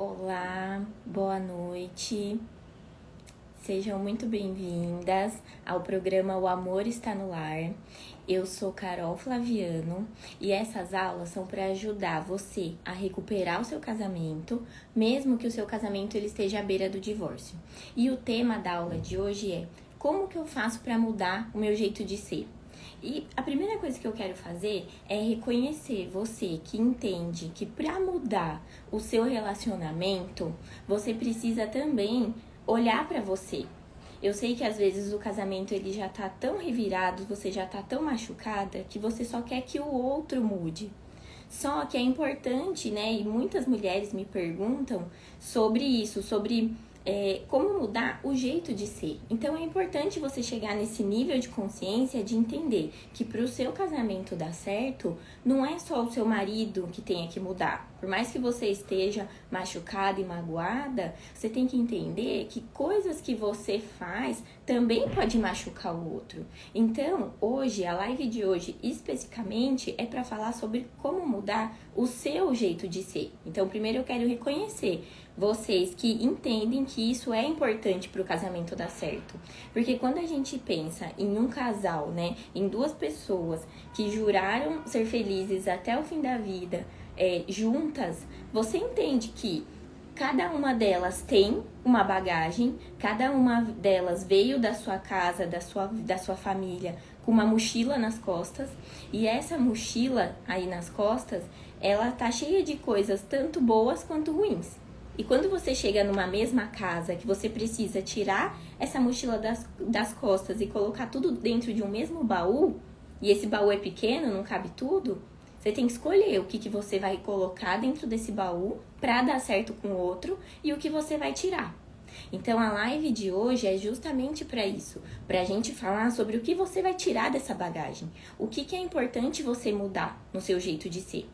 Olá, boa noite. Sejam muito bem-vindas ao programa O Amor Está no Lar. Eu sou Carol Flaviano e essas aulas são para ajudar você a recuperar o seu casamento, mesmo que o seu casamento ele esteja à beira do divórcio. E o tema da aula de hoje é: como que eu faço para mudar o meu jeito de ser? E a primeira coisa que eu quero fazer é reconhecer você que entende que para mudar o seu relacionamento, você precisa também olhar para você. Eu sei que às vezes o casamento ele já tá tão revirado, você já tá tão machucada que você só quer que o outro mude. Só que é importante, né? E muitas mulheres me perguntam sobre isso, sobre como mudar o jeito de ser. Então é importante você chegar nesse nível de consciência de entender que para o seu casamento dar certo, não é só o seu marido que tenha que mudar. Por mais que você esteja machucada e magoada, você tem que entender que coisas que você faz também pode machucar o outro. Então, hoje, a live de hoje especificamente é para falar sobre como mudar o seu jeito de ser. Então, primeiro eu quero reconhecer vocês que entendem que isso é importante para o casamento dar certo. Porque quando a gente pensa em um casal, né, em duas pessoas que juraram ser felizes até o fim da vida, juntas, você entende que cada uma delas tem uma bagagem, cada uma delas veio da sua casa, da sua família, com uma mochila nas costas, e essa mochila aí nas costas, ela tá cheia de coisas tanto boas quanto ruins. E quando você chega numa mesma casa que você precisa tirar essa mochila das costas e colocar tudo dentro de um mesmo baú, e esse baú é pequeno, não cabe tudo, você tem que escolher o que você vai colocar dentro desse baú para dar certo com o outro e o que você vai tirar. Então a live de hoje é justamente para isso, para a gente falar sobre o que você vai tirar dessa bagagem, o que é importante você mudar no seu jeito de ser.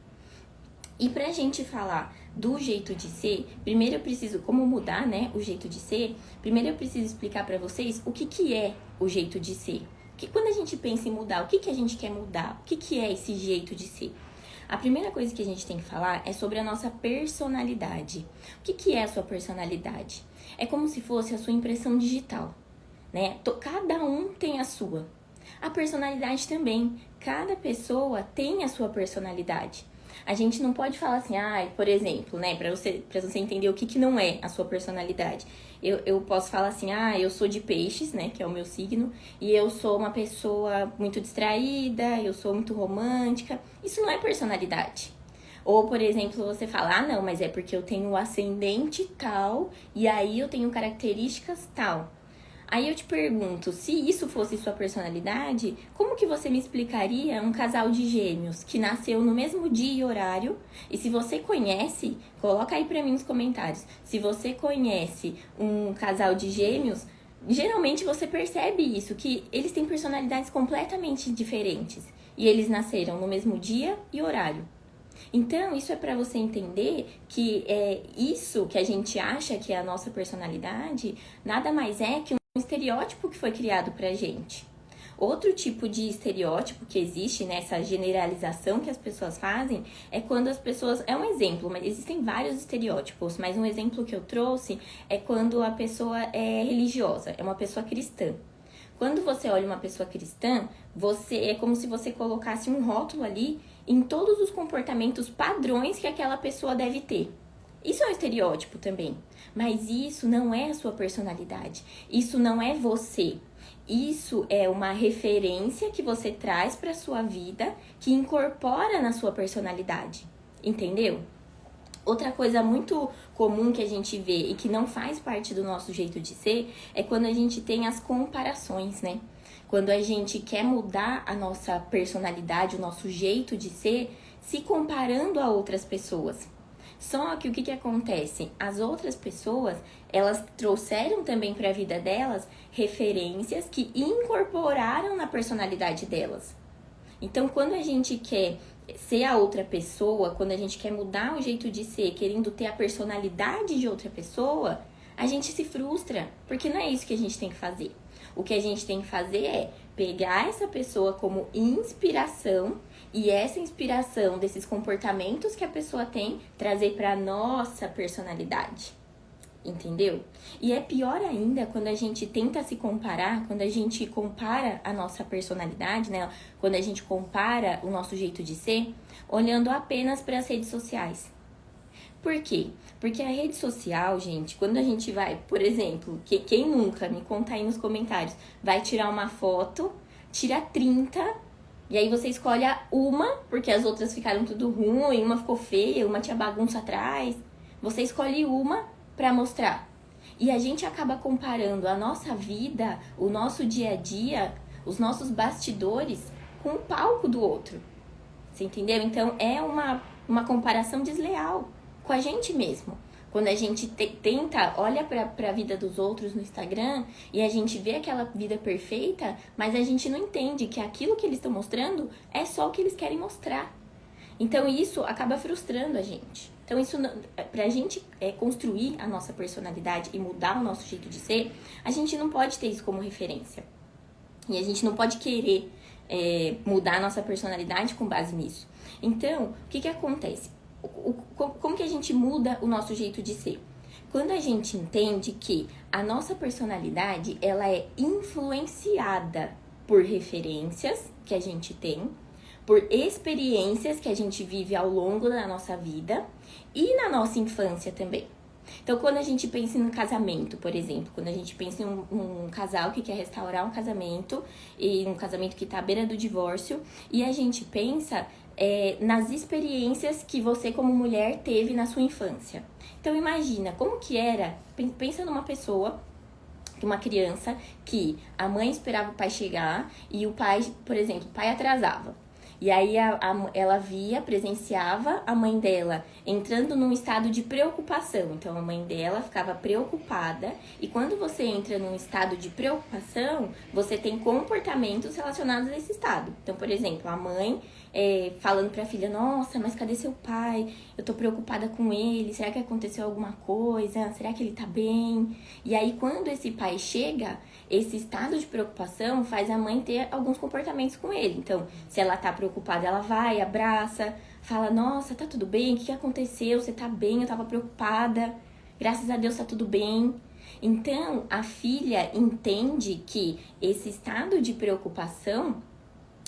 E pra gente falar do jeito de ser, primeiro eu preciso, como mudar, né, o jeito de ser, primeiro eu preciso explicar pra vocês o que é o jeito de ser. Que quando a gente pensa em mudar, o que a gente quer mudar? O que é esse jeito de ser? A primeira coisa que a gente tem que falar é sobre a nossa personalidade. O que é a sua personalidade? É como se fosse a sua impressão digital, né? Cada um tem a sua. A personalidade também. Cada pessoa tem a sua personalidade. A gente não pode falar assim, por exemplo, né, pra você entender o que não é a sua personalidade. Eu posso falar assim, eu sou de peixes, né, que é o meu signo, e eu sou uma pessoa muito distraída, eu sou muito romântica. Isso não é personalidade. Ou, por exemplo, você fala, não, mas é porque eu tenho o ascendente tal, e aí eu tenho características tal. Aí eu te pergunto, se isso fosse sua personalidade, como que você me explicaria um casal de gêmeos que nasceu no mesmo dia e horário? E se você conhece, coloca aí pra mim nos comentários. Se você conhece um casal de gêmeos, geralmente você percebe isso, que eles têm personalidades completamente diferentes. E eles nasceram no mesmo dia e horário. Então, isso é para você entender que isso que a gente acha que é a nossa personalidade, nada mais é que um estereótipo que foi criado pra gente. Outro tipo de estereótipo que existe nessa generalização que as pessoas fazem é quando as pessoas... É um exemplo, mas existem vários estereótipos, mas um exemplo que eu trouxe é quando a pessoa é religiosa, é uma pessoa cristã. Quando você olha uma pessoa cristã, é como se você colocasse um rótulo ali em todos os comportamentos padrões que aquela pessoa deve ter. Isso é um estereótipo também, mas isso não é a sua personalidade, isso não é você. Isso é uma referência que você traz para sua vida, que incorpora na sua personalidade, entendeu? Outra coisa muito comum que a gente vê e que não faz parte do nosso jeito de ser é quando a gente tem as comparações, né? Quando a gente quer mudar a nossa personalidade, o nosso jeito de ser, se comparando a outras pessoas. Só que o que acontece? As outras pessoas, elas trouxeram também para a vida delas referências que incorporaram na personalidade delas. Então, quando a gente quer ser a outra pessoa, quando a gente quer mudar o jeito de ser, querendo ter a personalidade de outra pessoa, a gente se frustra, porque não é isso que a gente tem que fazer. O que a gente tem que fazer é pegar essa pessoa como inspiração e essa inspiração desses comportamentos que a pessoa tem, trazer para nossa personalidade. Entendeu? E é pior ainda quando a gente tenta se comparar, quando a gente compara a nossa personalidade, né? Quando a gente compara o nosso jeito de ser, olhando apenas para as redes sociais. Por quê? Porque a rede social, gente, quando a gente vai, por exemplo, quem nunca, me conta aí nos comentários, vai tirar uma foto, tira 30, e aí você escolhe uma, porque as outras ficaram tudo ruim, uma ficou feia, uma tinha bagunça atrás. Você escolhe uma para mostrar. E a gente acaba comparando a nossa vida, o nosso dia a dia, os nossos bastidores com o palco do outro. Você entendeu? Então é uma comparação desleal com a gente mesmo. Quando a gente tenta, olha para a vida dos outros no Instagram e a gente vê aquela vida perfeita, mas a gente não entende que aquilo que eles estão mostrando é só o que eles querem mostrar. Então isso acaba frustrando a gente. Então isso, pra gente construir a nossa personalidade e mudar o nosso jeito de ser, a gente não pode ter isso como referência. E a gente não pode querer mudar a nossa personalidade com base nisso. Então, o que acontece? Como que a gente muda o nosso jeito de ser? Quando a gente entende que a nossa personalidade, ela é influenciada por referências que a gente tem, por experiências que a gente vive ao longo da nossa vida e na nossa infância também. Então, quando a gente pensa em um casamento, por exemplo, quando a gente pensa em um casal que quer restaurar um casamento, e um casamento que está à beira do divórcio, e a gente pensa nas experiências que você como mulher teve na sua infância. Então, imagina como que era, pensa numa pessoa, uma criança, que a mãe esperava o pai chegar e o pai, por exemplo, o pai atrasava. E aí ela presenciava a mãe dela entrando num estado de preocupação. Então a mãe dela ficava preocupada. E quando você entra num estado de preocupação, você tem comportamentos relacionados a esse estado. Então, por exemplo, a mãe falando pra filha: nossa, mas cadê seu pai? Eu tô preocupada com ele. Será que aconteceu alguma coisa? Será que ele tá bem? E aí quando esse pai chega, esse estado de preocupação faz a mãe ter alguns comportamentos com ele. Então, se ela tá preocupada, ela vai, abraça, fala: nossa, tá tudo bem? O que aconteceu? Você tá bem? Eu tava preocupada. Graças a Deus tá tudo bem. Então, a filha entende que esse estado de preocupação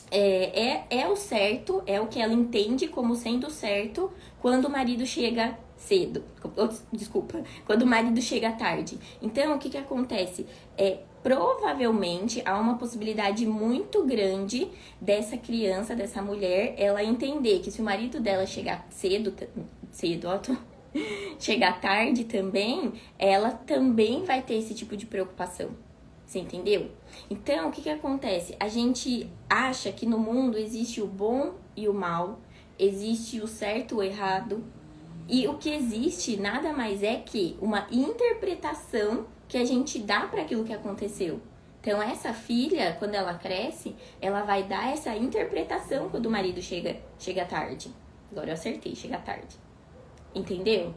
é o certo, é o que ela entende como sendo certo quando o marido chega cedo. Desculpa, quando o marido chega tarde. Então, o que acontece? Provavelmente há uma possibilidade muito grande dessa criança, dessa mulher, ela entender que se o marido dela chegar cedo, chegar tarde também, ela também vai ter esse tipo de preocupação. Você entendeu? Então, o que acontece? A gente acha que no mundo existe o bom e o mal, existe o certo e o errado, e o que existe nada mais é que uma interpretação que a gente dá para aquilo que aconteceu. Então, essa filha, quando ela cresce, ela vai dar essa interpretação quando o marido chega tarde. Agora eu acertei, chega tarde. Entendeu?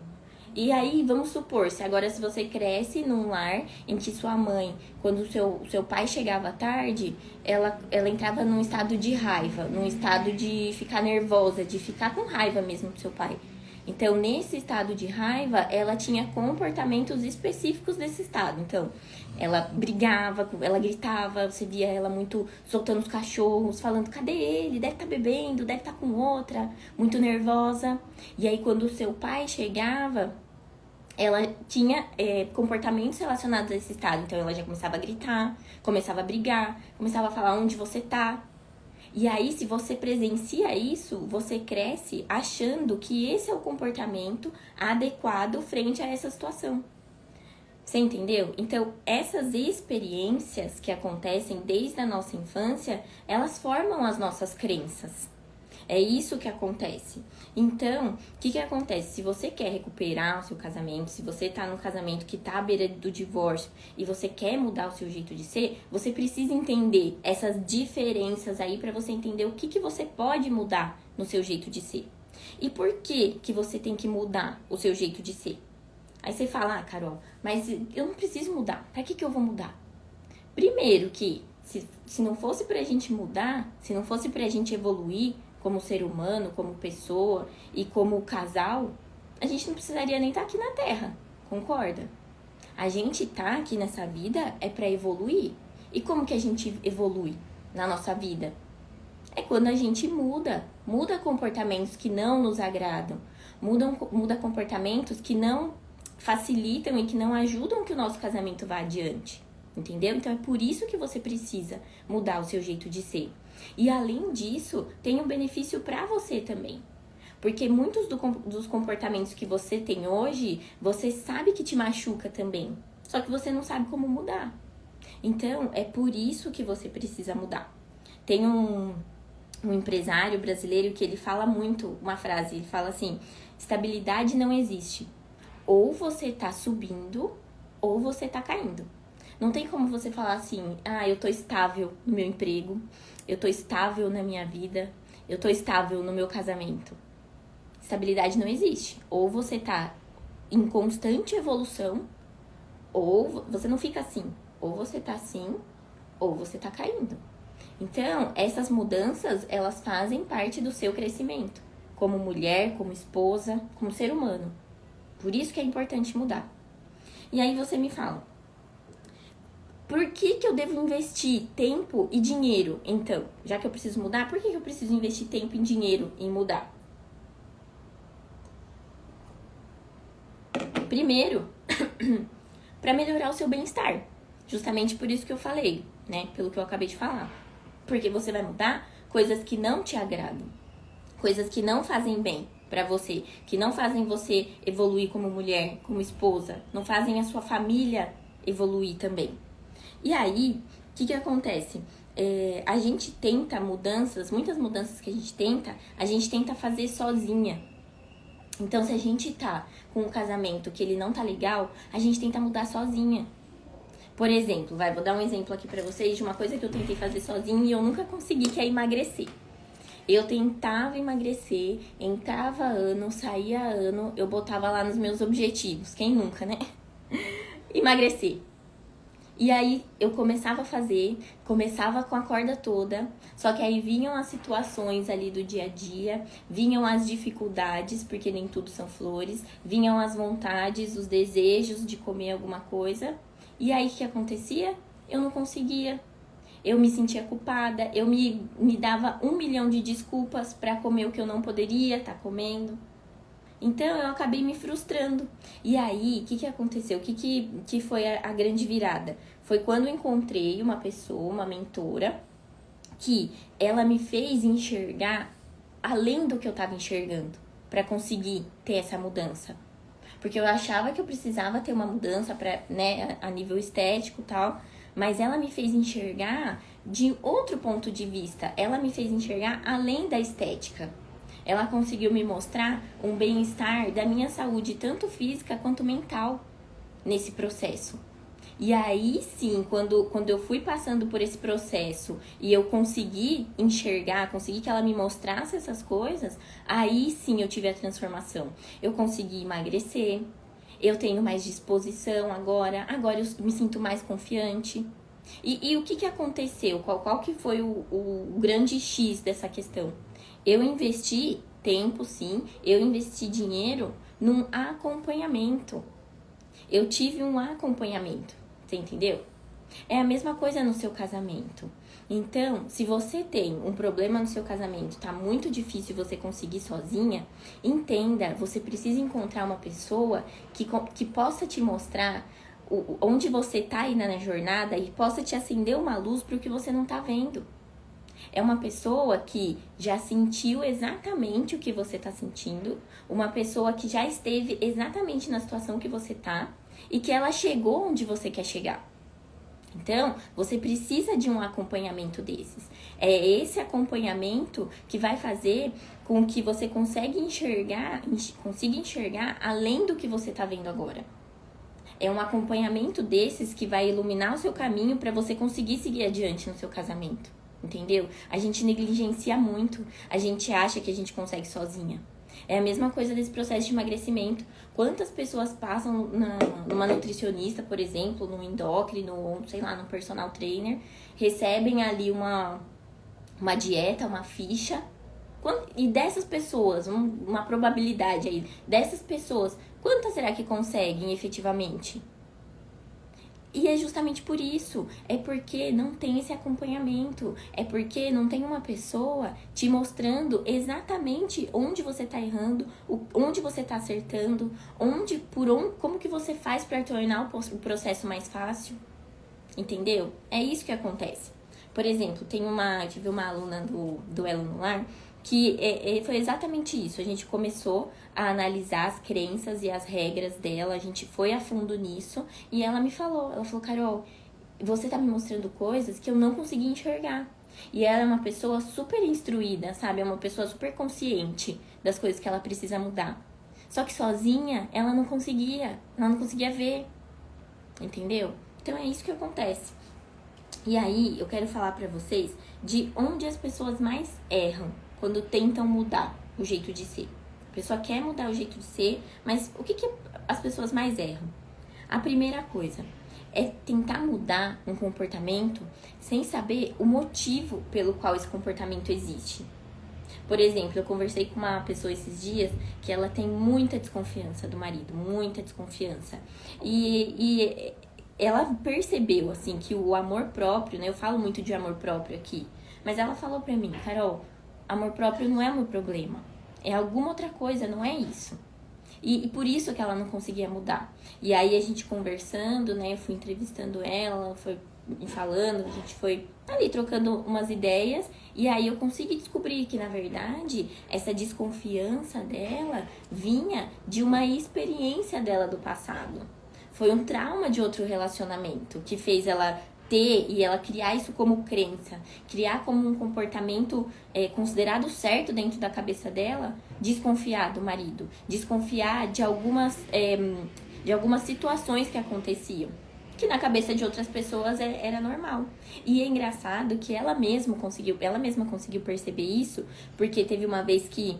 E aí, vamos supor, se você cresce num lar em que sua mãe, quando o seu pai chegava tarde, ela entrava num estado de raiva, num estado de ficar nervosa, de ficar com raiva mesmo do seu pai. Então, nesse estado de raiva, ela tinha comportamentos específicos desse estado. Então, ela brigava, ela gritava, você via ela muito soltando os cachorros, falando: cadê ele? Deve estar bebendo, deve estar com outra, muito nervosa. E aí, quando o seu pai chegava, ela tinha comportamentos relacionados a esse estado. Então, ela já começava a gritar, começava a brigar, começava a falar: onde você tá? E aí, se você presencia isso, você cresce achando que esse é o comportamento adequado frente a essa situação. Você entendeu? Então, essas experiências que acontecem desde a nossa infância, elas formam as nossas crenças. É isso que acontece. Então, o que acontece? Se você quer recuperar o seu casamento, se você tá num casamento que tá à beira do divórcio e você quer mudar o seu jeito de ser, você precisa entender essas diferenças aí para você entender o que você pode mudar no seu jeito de ser. E por que você tem que mudar o seu jeito de ser? Aí você fala: ah, Carol, mas eu não preciso mudar. Pra que eu vou mudar? Primeiro que, se não fosse pra gente mudar, se não fosse pra gente evoluir como ser humano, como pessoa e como casal, a gente não precisaria nem estar aqui na Terra, concorda? A gente tá aqui nessa vida é para evoluir. E como que a gente evolui na nossa vida? É quando a gente muda comportamentos que não nos agradam, muda comportamentos que não facilitam e que não ajudam que o nosso casamento vá adiante, entendeu? Então é por isso que você precisa mudar o seu jeito de ser. E além disso, tem um benefício para você também. Porque muitos dos comportamentos que você tem hoje, você sabe que te machuca também. Só que você não sabe como mudar. Então, é por isso que você precisa mudar. Tem um empresário brasileiro que ele fala muito, uma frase, ele fala assim: estabilidade não existe. Ou você tá subindo, ou você tá caindo. Não tem como você falar assim: eu tô estável no meu emprego, eu tô estável na minha vida, eu tô estável no meu casamento. Estabilidade não existe. Ou você tá em constante evolução, ou você não fica assim. Ou você tá assim, ou você tá caindo. Então, essas mudanças, elas fazem parte do seu crescimento. Como mulher, como esposa, como ser humano. Por isso que é importante mudar. E aí você me fala: por que eu devo investir tempo e dinheiro? Então, já que eu preciso mudar, por que eu preciso investir tempo e dinheiro em mudar? Primeiro, para melhorar o seu bem-estar. Justamente por isso que eu falei, né? Pelo que eu acabei de falar. Porque você vai mudar coisas que não te agradam. Coisas que não fazem bem pra você. Que não fazem você evoluir como mulher, como esposa. Não fazem a sua família evoluir também. E aí, o que acontece? A gente tenta muitas mudanças que a gente tenta fazer sozinha. Então, se a gente tá com um casamento que ele não tá legal, a gente tenta mudar sozinha. Por exemplo, vou dar um exemplo aqui pra vocês de uma coisa que eu tentei fazer sozinha e eu nunca consegui, que é emagrecer. Eu tentava emagrecer, entrava ano, saía ano, eu botava lá nos meus objetivos. Quem nunca, né? Emagrecer. E aí eu começava a fazer, começava com a corda toda, só que aí vinham as situações ali do dia a dia, vinham as dificuldades, porque nem tudo são flores, vinham as vontades, os desejos de comer alguma coisa. E aí o que acontecia? Eu não conseguia. Eu me sentia culpada, eu me dava 1 milhão de desculpas pra comer o que eu não poderia estar comendo. Então, eu acabei me frustrando. E aí, o que aconteceu? O que foi a grande virada? Foi quando eu encontrei uma pessoa, uma mentora, que ela me fez enxergar além do que eu estava enxergando, para conseguir ter essa mudança. Porque eu achava que eu precisava ter uma mudança a nível estético e tal, mas ela me fez enxergar de outro ponto de vista. Ela me fez enxergar além da estética. Ela conseguiu me mostrar um bem-estar da minha saúde, tanto física quanto mental, nesse processo. E aí sim, quando eu fui passando por esse processo e eu consegui enxergar, consegui que ela me mostrasse essas coisas, aí sim eu tive a transformação. Eu consegui emagrecer, eu tenho mais disposição agora eu me sinto mais confiante. E o que aconteceu? Qual que foi o grande X dessa questão? Eu investi tempo, sim, eu investi dinheiro num acompanhamento. Eu tive um acompanhamento, você entendeu? É a mesma coisa no seu casamento. Então, se você tem um problema no seu casamento, tá muito difícil você conseguir sozinha, entenda, você precisa encontrar uma pessoa que possa te mostrar onde você tá aí na jornada e possa te acender uma luz pro que você não tá vendo. É uma pessoa que já sentiu exatamente o que você tá sentindo, uma pessoa que já esteve exatamente na situação que você tá e que ela chegou onde você quer chegar. Então, você precisa de um acompanhamento desses. É esse acompanhamento que vai fazer com que você consiga enxergar além do que você tá vendo agora. É um acompanhamento desses que vai iluminar o seu caminho para você conseguir seguir adiante no seu casamento. Entendeu? A gente negligencia muito, a gente acha que a gente consegue sozinha. É a mesma coisa desse processo de emagrecimento. Quantas pessoas passam numa nutricionista, por exemplo, num endócrino, ou sei lá, num personal trainer, recebem ali uma dieta, uma ficha, E dessas pessoas, uma probabilidade aí, dessas pessoas, quantas será que conseguem efetivamente? E é justamente por isso, é porque não tem esse acompanhamento, é porque não tem uma pessoa te mostrando exatamente onde você tá errando, onde você tá acertando, como que você faz para tornar o processo mais fácil, entendeu? É isso que acontece. Por exemplo, eu tive uma aluna do Elo no Lar que foi exatamente isso. A gente começou a analisar as crenças e as regras dela, a gente foi a fundo nisso e ela falou, Carol, você tá me mostrando coisas que eu não consegui enxergar. E ela é uma pessoa super instruída, sabe? É uma pessoa super consciente das coisas que ela precisa mudar. Só que sozinha, ela não conseguia ver, entendeu? Então é isso que acontece. E aí, eu quero falar pra vocês de onde as pessoas mais erram quando tentam mudar o jeito de ser. A pessoa quer mudar o jeito de ser, mas o que as pessoas mais erram? A primeira coisa é tentar mudar um comportamento sem saber o motivo pelo qual esse comportamento existe. Por exemplo, eu conversei com uma pessoa esses dias que ela tem muita desconfiança do marido, muita desconfiança. E ela percebeu, assim, que o amor próprio, né? Eu falo muito de amor próprio aqui, mas ela falou pra mim, Carol, amor próprio não é o meu problema. É alguma outra coisa, não é isso. E por isso que ela não conseguia mudar. E aí a gente conversando, né? Eu fui entrevistando ela foi me falando, a gente foi ali trocando umas ideias. E aí eu consegui descobrir que, na verdade, essa desconfiança dela vinha de uma experiência dela do passado. Foi um trauma de outro relacionamento que fez ela ter e ela criar isso como crença, criar como um comportamento considerado certo dentro da cabeça dela, desconfiar do marido, desconfiar de algumas situações que aconteciam, que na cabeça de outras pessoas era normal. E é engraçado que ela mesma conseguiu perceber isso, porque teve uma vez que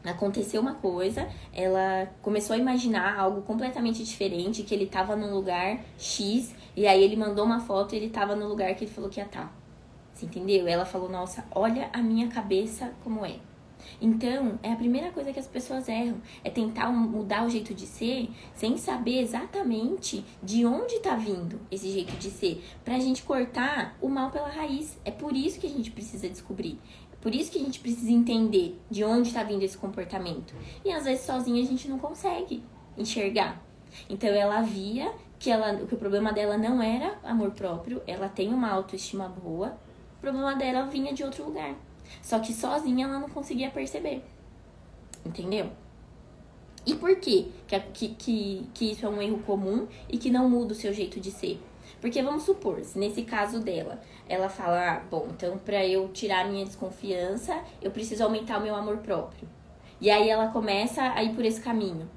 aconteceu uma coisa, ela começou a imaginar algo completamente diferente, que ele tava num lugar X, e aí ele mandou uma foto e ele tava no lugar que ele falou que ia estar. Você entendeu? Ela falou, nossa, olha a minha cabeça como é. Então, é a primeira coisa que as pessoas erram, é tentar mudar o jeito de ser sem saber exatamente de onde tá vindo esse jeito de ser, pra gente cortar o mal pela raiz. É por isso que a gente precisa descobrir. Por isso que a gente precisa entender de onde está vindo esse comportamento. E às vezes sozinha a gente não consegue enxergar. Então ela via que o problema dela não era amor próprio, ela tem uma autoestima boa, o problema dela vinha de outro lugar. Só que sozinha ela não conseguia perceber. Entendeu? E por quê que isso é um erro comum e que não muda o seu jeito de ser? Porque vamos supor, se nesse caso dela, ela fala, bom, então pra eu tirar a minha desconfiança, eu preciso aumentar o meu amor próprio. E aí ela começa a ir por esse caminho.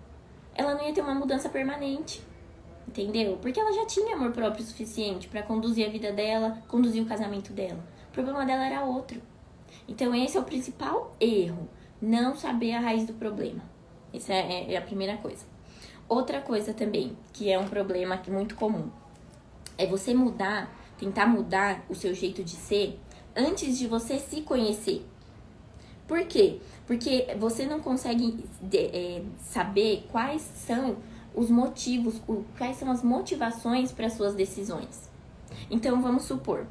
Ela não ia ter uma mudança permanente, entendeu? Porque ela já tinha amor próprio suficiente pra conduzir a vida dela, conduzir o casamento dela. O problema dela era outro. Então esse é o principal erro, não saber a raiz do problema. Essa é a primeira coisa. Outra coisa também, que é um problema muito comum, é você tentar mudar o seu jeito de ser antes de você se conhecer. Por quê? Porque você não consegue saber quais são os motivos, quais são as motivações para suas decisões. Então, vamos supor,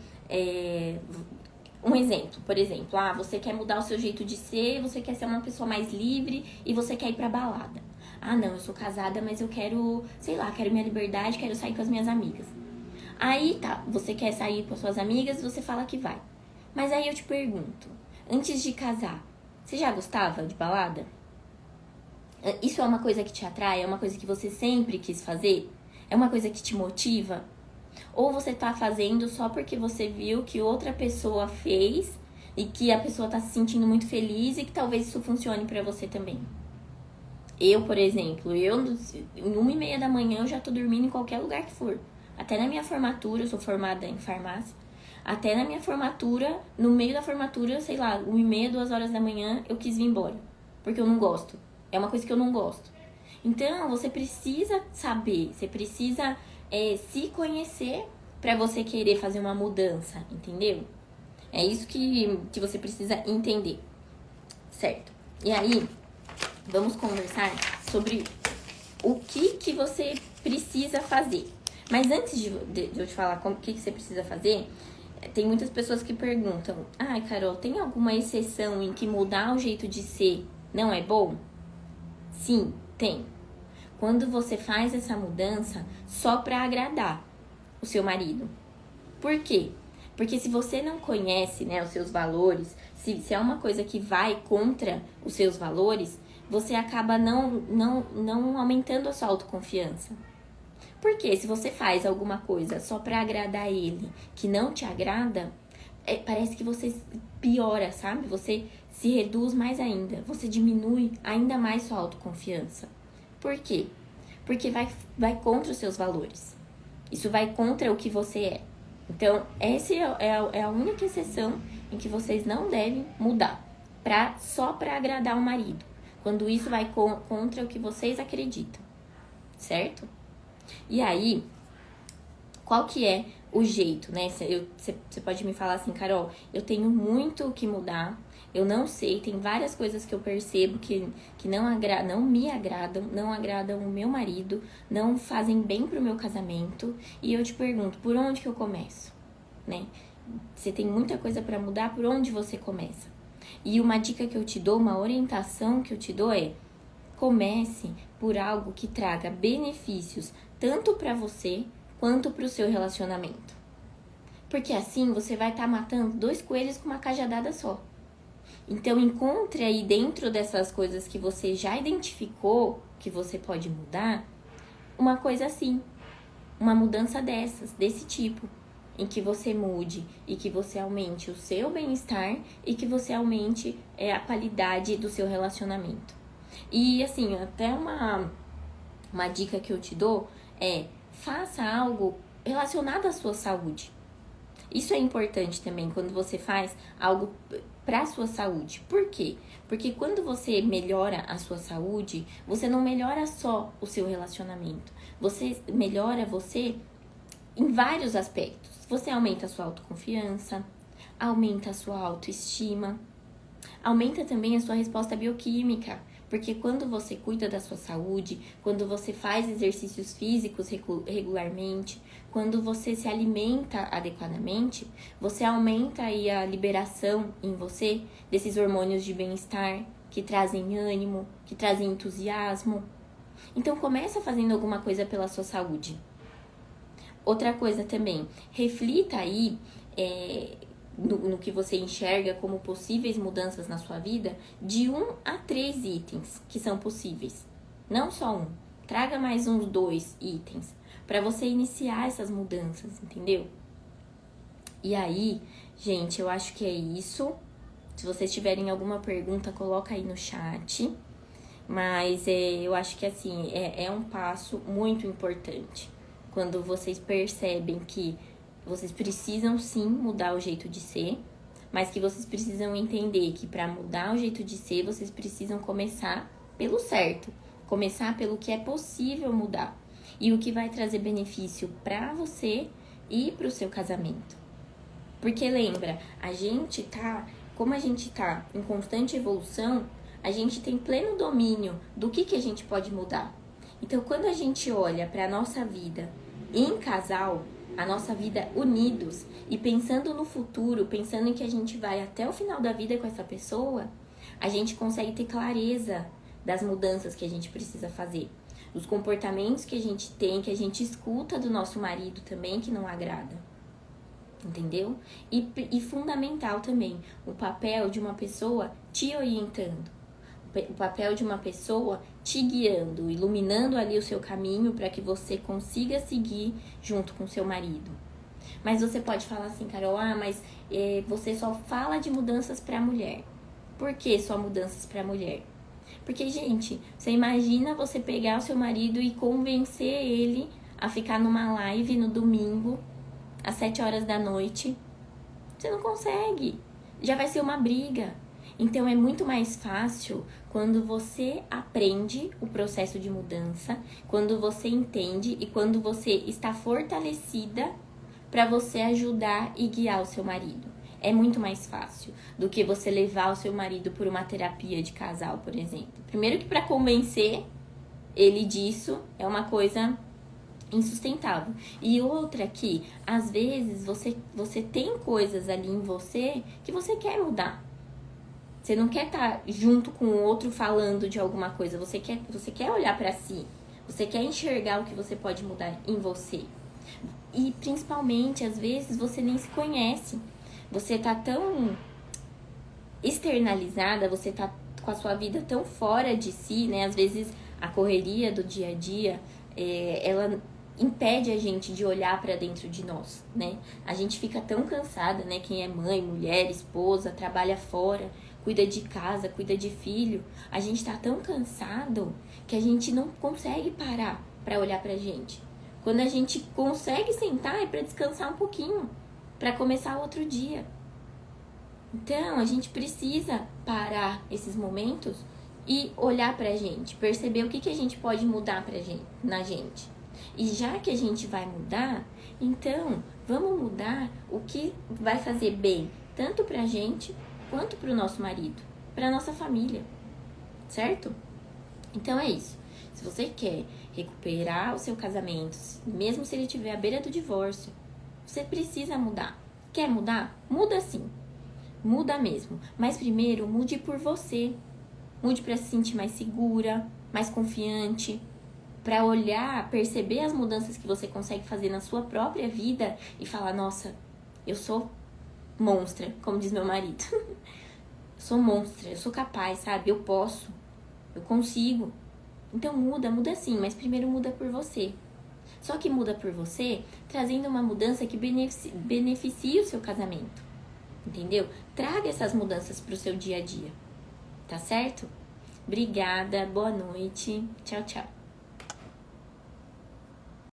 um exemplo, por exemplo, você quer mudar o seu jeito de ser, você quer ser uma pessoa mais livre e você quer ir pra balada. Não, eu sou casada, mas eu quero, quero minha liberdade, quero sair com as minhas amigas. Aí tá, você quer sair com as suas amigas, você fala que vai. Mas aí eu te pergunto, antes de casar, você já gostava de balada? Isso é uma coisa que te atrai? É uma coisa que você sempre quis fazer? É uma coisa que te motiva? Ou você tá fazendo só porque você viu que outra pessoa fez e que a pessoa tá se sentindo muito feliz e que talvez isso funcione pra você também? Eu, por exemplo, em 1h30 da manhã eu já tô dormindo em qualquer lugar que for. Até na minha formatura, eu sou formada em farmácia, até na minha formatura, no meio da formatura, 1h30, 2h da manhã, eu quis vir embora. Porque eu não gosto. É uma coisa que eu não gosto. Então, você precisa saber, você precisa se conhecer pra você querer fazer uma mudança, entendeu? É isso que você precisa entender. certo? E aí, vamos conversar sobre o que você precisa fazer. Mas antes de eu te falar o que você precisa fazer, tem muitas pessoas que perguntam: ai, Carol, tem alguma exceção em que mudar o jeito de ser não é bom? Sim, tem. Quando você faz essa mudança só para agradar o seu marido. Por quê? Porque se você não conhece, né, os seus valores, se é uma coisa que vai contra os seus valores, você acaba não aumentando a sua autoconfiança. Porque se você faz alguma coisa só para agradar ele, que não te agrada, parece que você piora, sabe? Você se reduz mais ainda, você diminui ainda mais sua autoconfiança. Por quê? Porque vai contra os seus valores. Isso vai contra o que você é. Então, essa é a única exceção em que vocês não devem mudar. Só para agradar o marido. Quando isso vai contra o que vocês acreditam. Certo? E aí, qual que é o jeito, né? Você pode me falar assim, Carol, eu tenho muito o que mudar. Eu não sei, tem várias coisas que eu percebo que não me agradam, não agradam o meu marido, não fazem bem pro meu casamento. E eu te pergunto, por onde que eu começo? Né? Você tem muita coisa para mudar, por onde você começa? E uma dica que eu te dou, uma orientação que eu te dou é: comece por algo que traga benefícios tanto para você quanto para o seu relacionamento. Porque assim você vai estar matando 2 coelhos com uma cajadada só. Então encontre aí dentro dessas coisas que você já identificou que você pode mudar, uma coisa assim, uma mudança desse tipo, em que você mude e que você aumente o seu bem-estar e que você aumente a qualidade do seu relacionamento. E assim, até uma dica que eu te dou é: faça algo relacionado à sua saúde. Isso é importante também quando você faz algo para a sua saúde. Por quê? Porque quando você melhora a sua saúde, você não melhora só o seu relacionamento. Você melhora você em vários aspectos. Você aumenta a sua autoconfiança, aumenta a sua autoestima, aumenta também a sua resposta bioquímica. Porque quando você cuida da sua saúde, quando você faz exercícios físicos regularmente, quando você se alimenta adequadamente, você aumenta aí a liberação em você desses hormônios de bem-estar que trazem ânimo, que trazem entusiasmo. Então começa fazendo alguma coisa pela sua saúde. Outra coisa também, reflita aí no que você enxerga como possíveis mudanças na sua vida, de 1 a 3 itens que são possíveis. Não só um. Traga mais uns 2 itens para você iniciar essas mudanças, entendeu? E aí, gente, eu acho que é isso. Se vocês tiverem alguma pergunta, coloca aí no chat. Mas eu acho que assim, é um passo muito importante. Quando vocês percebem que vocês precisam sim mudar o jeito de ser, mas que vocês precisam entender que para mudar o jeito de ser, vocês precisam começar pelo certo, começar pelo que é possível mudar e o que vai trazer benefício para você e para o seu casamento. Porque lembra, como a gente tá em constante evolução, a gente tem pleno domínio do que a gente pode mudar. Então, quando a gente olha para a nossa vida em casal, a nossa vida unidos e pensando no futuro, pensando em que a gente vai até o final da vida com essa pessoa, a gente consegue ter clareza das mudanças que a gente precisa fazer, dos comportamentos que a gente tem, que a gente escuta do nosso marido também, que não agrada. Entendeu? E fundamental também, o papel de uma pessoa te orientando. O papel de uma pessoa te guiando, iluminando ali o seu caminho para que você consiga seguir junto com seu marido. Mas você pode falar assim, Carol, mas você só fala de mudanças para a mulher. Por que só mudanças para a mulher? Porque, gente, você imagina você pegar o seu marido e convencer ele a ficar numa live no domingo, às 7 horas da noite. Você não consegue. Já vai ser uma briga. Então, é muito mais fácil quando você aprende o processo de mudança, quando você entende e quando você está fortalecida para você ajudar e guiar o seu marido. É muito mais fácil do que você levar o seu marido por uma terapia de casal, por exemplo. Primeiro que para convencer ele disso é uma coisa insustentável. E outra que, às vezes, você tem coisas ali em você que você quer mudar. Você não quer estar junto com o outro falando de alguma coisa. Você quer olhar pra si. Você quer enxergar o que você pode mudar em você. E, principalmente, às vezes, você nem se conhece. Você tá tão externalizada, você tá com a sua vida tão fora de si, né? Às vezes, a correria do dia a dia, ela impede a gente de olhar pra dentro de nós, né? A gente fica tão cansada, né? Quem é mãe, mulher, esposa, trabalha fora, cuida de casa, cuida de filho. A gente tá tão cansado que a gente não consegue parar pra olhar pra gente. Quando a gente consegue sentar é pra descansar um pouquinho, pra começar outro dia. Então, a gente precisa parar esses momentos e olhar pra gente, perceber o que a gente pode mudar na gente. E já que a gente vai mudar, então vamos mudar o que vai fazer bem, tanto pra gente quanto pro nosso marido, pra nossa família, certo? Então é isso. Se você quer recuperar o seu casamento, mesmo se ele estiver à beira do divórcio, você precisa mudar. Quer mudar? Muda sim. Muda mesmo. Mas primeiro, mude por você. Mude pra se sentir mais segura, mais confiante, pra olhar, perceber as mudanças que você consegue fazer na sua própria vida e falar, nossa, eu sou monstra, como diz meu marido. Eu sou monstra, eu sou capaz, sabe? Eu posso, eu consigo. Então muda sim, mas primeiro muda por você. Só que muda por você trazendo uma mudança que beneficie o seu casamento, entendeu? Traga essas mudanças pro seu dia a dia, tá certo? Obrigada, boa noite, tchau, tchau.